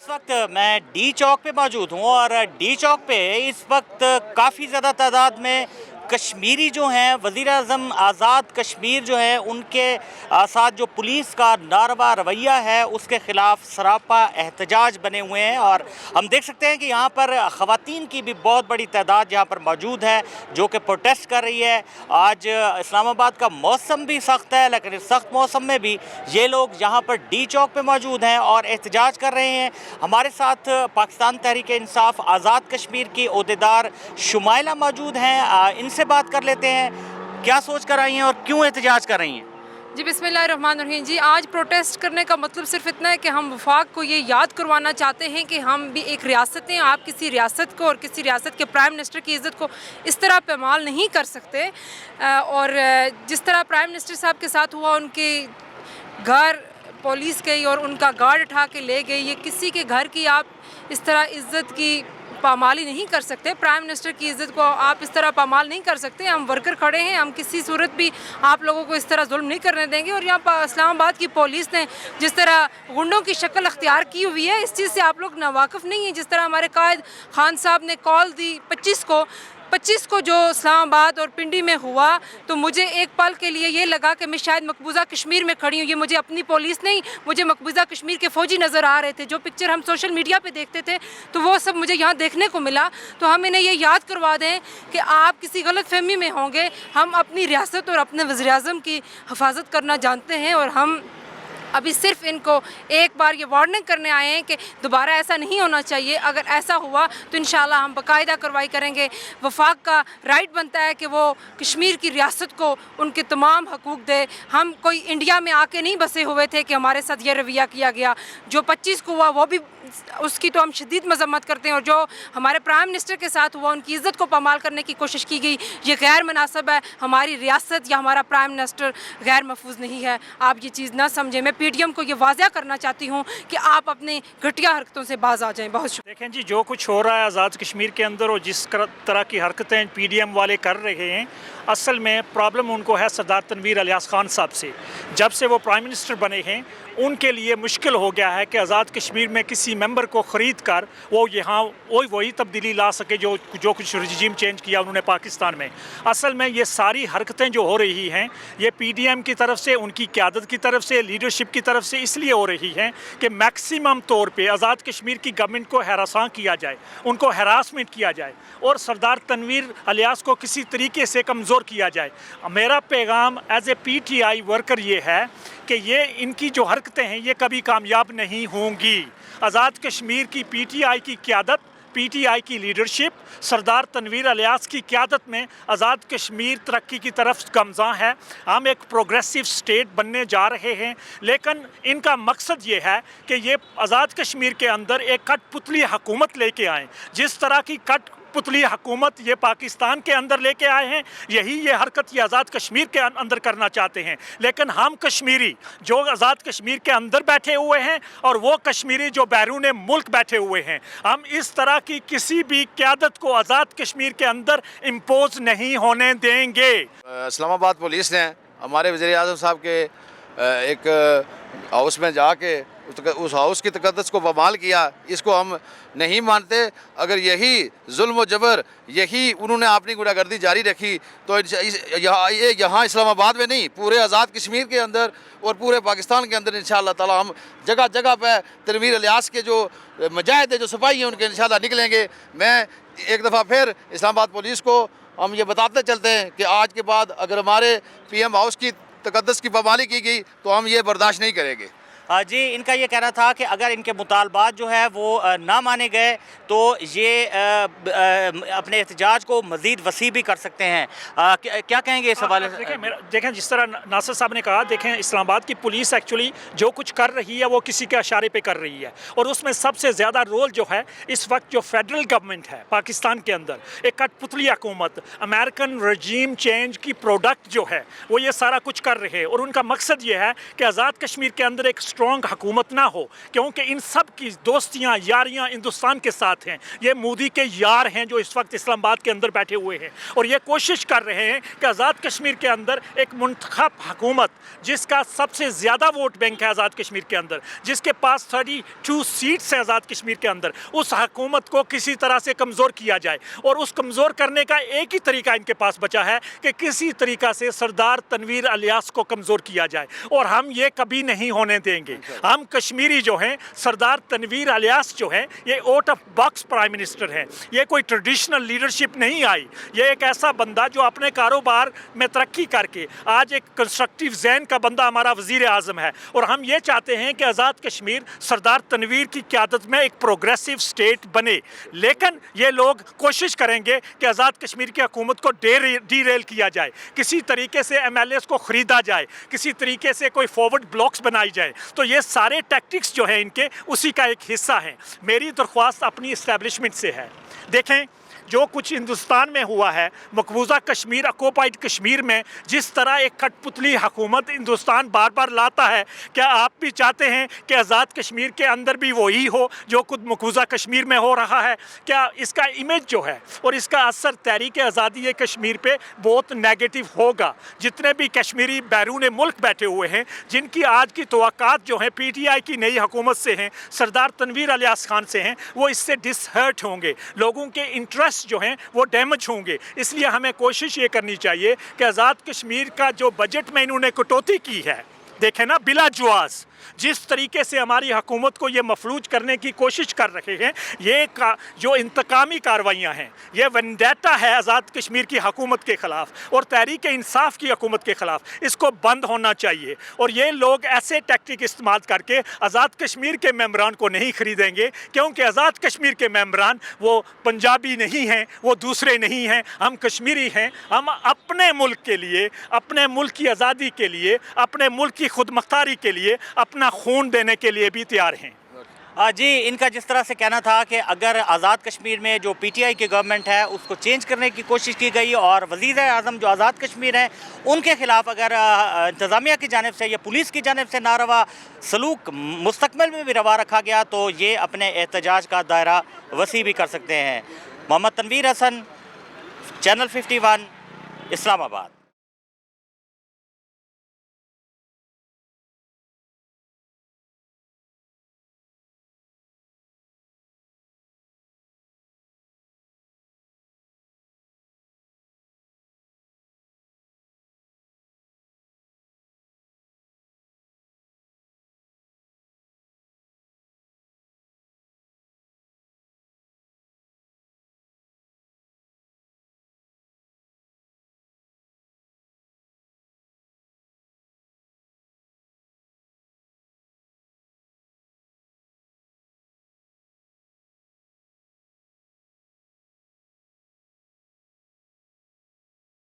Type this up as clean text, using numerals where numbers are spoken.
इस वक्त मैं डी चौक पे मौजूद हूँ और डी चौक पे इस वक्त काफ़ी ज़्यादा तादाद में कश्मीरी जो हैं वज़ीर आज़म आज़ाद कश्मीर जो है उनके साथ जो पुलिस का नारवा रवैया है उसके ख़िलाफ़ सरापा एहतजाज बने हुए हैं। और हम देख सकते हैं कि यहाँ पर ख़वातीन की भी बहुत बड़ी तादाद यहाँ पर मौजूद है जो कि प्रोटेस्ट कर रही है। आज इस्लामाबाद का मौसम भी सख्त है, लेकिन इस सख्त मौसम में भी ये लोग यहाँ पर डी चौक पे मौजूद हैं और एहतजाज कर रहे हैं। हमारे साथ पाकिस्तान तहरीक इंसाफ आज़ाद कश्मीर की ओहदेदार शुमाइला मौजूद हैं, इनसे बात कर लेते हैं क्या सोच कर आई हैं और क्यों एहतजाज कर रही हैं। जी बिस्मिल्लाहिर्रहमानिर्रहीम। जी आज प्रोटेस्ट करने का मतलब सिर्फ इतना है कि हम वफाक को ये याद करवाना चाहते हैं कि हम भी एक रियासत हैं। आप किसी रियासत को और किसी रियासत के प्राइम मिनिस्टर की इज़्ज़त को इस तरह पैमाल नहीं कर सकते। और जिस तरह प्राइम मिनिस्टर साहब के साथ हुआ, उनके घर पुलिस गई और उनका गार्ड उठा के ले गई, ये किसी के घर की आप इस तरह इज़्ज़त की पामाली नहीं कर सकते। प्राइम मिनिस्टर की इज़्ज़त को आप इस तरह पामाल नहीं कर सकते। हम वर्कर खड़े हैं, हम किसी सूरत भी आप लोगों को इस तरह जुल्म नहीं करने देंगे। और यहाँ पर इस्लामाबाद की पुलिस ने जिस तरह गुंडों की शक्ल अख्तियार की हुई है, इस चीज़ से आप लोग नावाकिफ़ नहीं हैं। जिस तरह हमारे कायद खान साहब ने कॉल दी 25 को जो इस्लामाबाद और पिंडी में हुआ, तो मुझे एक पल के लिए ये लगा कि मैं शायद मकबूजा कश्मीर में खड़ी हूँ। ये मुझे अपनी पुलिस नहीं, मुझे मकबूजा कश्मीर के फ़ौजी नज़र आ रहे थे। जो पिक्चर हम सोशल मीडिया पे देखते थे तो वो सब मुझे यहाँ देखने को मिला। तो हम इन्हें ये याद करवा दें कि आप किसी गलत फहमी में होंगे। हम अपनी रियासत और अपने वज़ीर आज़म की हिफाजत करना जानते हैं और हम अभी सिर्फ इनको एक बार ये वार्निंग करने आए हैं कि दोबारा ऐसा नहीं होना चाहिए। अगर ऐसा हुआ तो इंशाल्लाह हम बाकायदा कार्रवाई करेंगे। वफाक का राइट बनता है कि वो कश्मीर की रियासत को उनके तमाम हकूक़ दे। हम कोई इंडिया में आके नहीं बसे हुए थे कि हमारे साथ ये रवैया किया गया। जो 25 को हुआ वो भी उसकी तो हम शदीद मजम्मत करते हैं, और जो हमारे प्राइम मिनिस्टर के साथ हुआ उनकी इज़्ज़त को पामाल करने की कोशिश की गई, ये गैर मुनासिब है। हमारी रियासत या हमारा प्राइम मिनिस्टर गैर महफूज नहीं है। आप ये चीज़ ना समझें। मैं PDM को ये वाज़ह करना चाहती हूँ कि आप अपने घटिया हरकतों से बाज आ जाएँ। बहुत शुक्रिया। देखें जी, जो कुछ हो रहा है आज़ाद कश्मीर के अंदर और जिस तरह की हरकतें PDM वाले कर रहे हैं, असल में प्रॉब्लम उनको है सरदार तनवीर इलियास खान साहब से। जब से वो प्राइम मिनिस्टर बने हैं उनके लिए मुश्किल हो गया है कि आज़ाद कश्मीर में किसी मेंबर को ख़रीद कर वो यहाँ वही तब्दीली ला सके जो कुछ रजीम चेंज किया उन्होंने पाकिस्तान में। असल में ये सारी हरकतें जो हो रही हैं ये PDM की तरफ से, उनकी क़यादत की तरफ से, लीडरशिप की तरफ से इसलिए हो रही हैं कि मैक्सिमम तौर पे आज़ाद कश्मीर की गवर्नमेंट को हरासां किया जाए, उनको हरासमेंट किया जाए और सरदार तनवीर इलियास को किसी तरीके से कमज़ोर किया जाए। मेरा पैगाम एज ए PTI वर्कर ये है कि ये इनकी जो हरकतें हैं ये कभी कामयाब नहीं होंगी। आज़ाद कश्मीर की PTI की क़यादत, PTI की लीडरशिप, सरदार तनवीर इलियास की क़यादत में आज़ाद कश्मीर तरक्की की तरफ गमज़ां है। हम एक प्रोग्रेसिव स्टेट बनने जा रहे हैं, लेकिन इनका मकसद ये है कि ये आज़ाद कश्मीर के अंदर एक कठपुतली हुकूमत लेके आएँ। जिस तरह की कठपुतली हुकूमत ये पाकिस्तान के अंदर लेके आए हैं, यही ये हरकत ये आज़ाद कश्मीर के अंदर करना चाहते हैं। लेकिन हम कश्मीरी जो आज़ाद कश्मीर के अंदर बैठे हुए हैं और वो कश्मीरी जो बैरून मुल्क बैठे हुए हैं, हम इस तरह की किसी भी क़यादत को आज़ाद कश्मीर के अंदर इम्पोज नहीं होने देंगे। इस्लामाबाद पुलिस ने हमारे वज़ीर आज़म साहब के एक हाउस में जाके उस हाउस की तकद्दस को बमाल किया। इसको हम नहीं मानते। अगर यही जुल्म व जबर, यही उन्होंने अपनी गुंडागर्दी जारी रखी तो यहाँ इस्लामाबाद में नहीं, पूरे आज़ाद कश्मीर के अंदर और पूरे पाकिस्तान के अंदर इंशाअल्लाह ताला हम जगह जगह पे तनवीर इलियास के जो मुजाहिद है, जो सिपाही हैं, उनके इंशाअल्लाह निकलेंगे। मैं एक दफ़ा फिर इस्लामाबाद पुलिस को हम ये बताते चलते हैं कि आज के बाद अगर हमारे PM हाउस की तकद्दस की पामाली की गई तो हम ये बर्दाश्त नहीं करेंगे। जी, इनका ये कहना था कि अगर इनके मुतालबात जो है वो ना माने गए तो ये अपने एहतजाज को मज़ीद वसी भी कर सकते हैं। क्या कहेंगे इस हवाले से? देखें जिस तरह नासिर साहब ने कहा, देखें इस्लामाबाद की पुलिस एक्चुअली जो कुछ कर रही है वो किसी के इशारे पे कर रही है, और उसमें सबसे ज़्यादा रोल जो है इस वक्त जो फेडरल गवर्नमेंट है पाकिस्तान के अंदर, एक कठपुतली हुकूमत, अमेरिकन रजीम चेंज की प्रोडक्ट जो है वो ये सारा कुछ कर रहे हैं। और उनका मकसद ये है कि आज़ाद कश्मीर के अंदर एक स्ट्रॉन्ग हुकूमत ना हो, क्योंकि इन सब की दोस्तियाँ यारियाँ हिंदुस्तान के साथ हैं। ये मोदी के यार हैं जो इस वक्त इस्लामाबाद के अंदर बैठे हुए हैं और ये कोशिश कर रहे हैं कि आज़ाद कश्मीर के अंदर एक मुंतखब हुकूमत, जिसका सबसे ज़्यादा वोट बैंक है आज़ाद कश्मीर के अंदर, जिसके पास 32 सीट्स हैं आज़ाद कश्मीर के अंदर, उस हुकूमत को किसी तरह से कमज़ोर किया जाए। और उस कमज़ोर करने का एक ही तरीका इनके पास बचा है कि किसी तरीका से सरदार तनवीर इलियास को कमज़ोर किया जाए, और हम ये कभी नहीं होने देंगे। हम कश्मीरी जो हैं, सरदार तनवीर इलियास जो हैं, ये out of box prime minister हैं। ये कोई ट्रेडिशनल लीडरशिप नहीं आई। ये एक ऐसा बंदा जो अपने कारोबार में तरक्की करके आज एक कंस्ट्रक्टिव जहन का बंदा हमारा वज़ीर आज़म है, और हम ये चाहते हैं कि आज़ाद कश्मीर सरदार तनवीर की क़यादत में एक प्रोग्रेसिव स्टेट बने। लेकिन ये लोग कोशिश करेंगे कि आज़ाद कश्मीर की हुकूमत को डीरेल किया जाए, किसी तरीके से MLAs को ख़रीदा जाए, किसी तरीके से कोई फॉरवर्ड ब्लॉक्स बनाई जाए। तो ये सारे टैक्टिक्स जो हैं इनके, उसी का एक हिस्सा हैं। मेरी दरख्वास्त अपनी इस्टेब्लिशमेंट से है, देखें जो कुछ हिंदुस्तान में हुआ है, मकबूजा कश्मीर, ऑक्यूपाइड कश्मीर में जिस तरह एक कठपुतली हुकूमत हिंदुस्तान बार बार लाता है, क्या आप भी चाहते हैं कि आज़ाद कश्मीर के अंदर भी वही हो जो खुद मकबूजा कश्मीर में हो रहा है? क्या इसका इमेज जो है और इसका असर तहरीक आज़ादी कश्मीर पे बहुत नेगेटिव होगा? जितने भी कश्मीरी बैरून मुल्क बैठे हुए हैं, जिनकी आज की तवक्कात जो है PTI की नई हुकूमत से हैं, सरदार तनवीर इलियास खान से हैं, वो इससे डिसहर्ट होंगे, लोगों के इंटरेस्ट जो हैं वो डैमेज होंगे। इसलिए हमें कोशिश ये करनी चाहिए कि आज़ाद कश्मीर का जो बजट में इन्होंने कटौती की है, देखें ना, बिला जुआज़ जिस तरीके से हमारी हुकूमत को ये मफलूज करने की कोशिश कर रहे हैं, ये जो इंतकामी कार्रवाइयाँ हैं, ये वेंडेटा है आज़ाद कश्मीर की हुकूमत के ख़िलाफ़ और तहरीक इंसाफ की हुकूमत के ख़िलाफ़। इसको बंद होना चाहिए, और ये लोग ऐसे टैक्टिक इस्तेमाल करके आज़ाद कश्मीर के मेंबरान को नहीं ख़रीदेंगे, क्योंकि आज़ाद कश्मीर के मेंबरान वो पंजाबी नहीं हैं, वो दूसरे नहीं हैं, हम कश्मीरी हैं। हम अपने मुल्क के लिए, अपने मुल्क की आज़ादी के लिए, अपने मुल्क की खुदमुख्तारी के लिए अपना खून देने के लिए भी तैयार हैं। जी, इनका जिस तरह से कहना था कि अगर आज़ाद कश्मीर में जो PTI की गवर्नमेंट है उसको चेंज करने की कोशिश की गई और वज़ीर आज़म जो आज़ाद कश्मीर हैं उनके ख़िलाफ़ अगर इंतज़ामिया की जानिब से या पुलिस की जानिब से नारवा सलूक मुस्तकबिल में भी रवा रखा गया तो ये अपने एहतजाज का दायरा वसी भी कर सकते हैं। मोहम्मद तनवीर हसन, चैनल 51, इस्लामाबाद।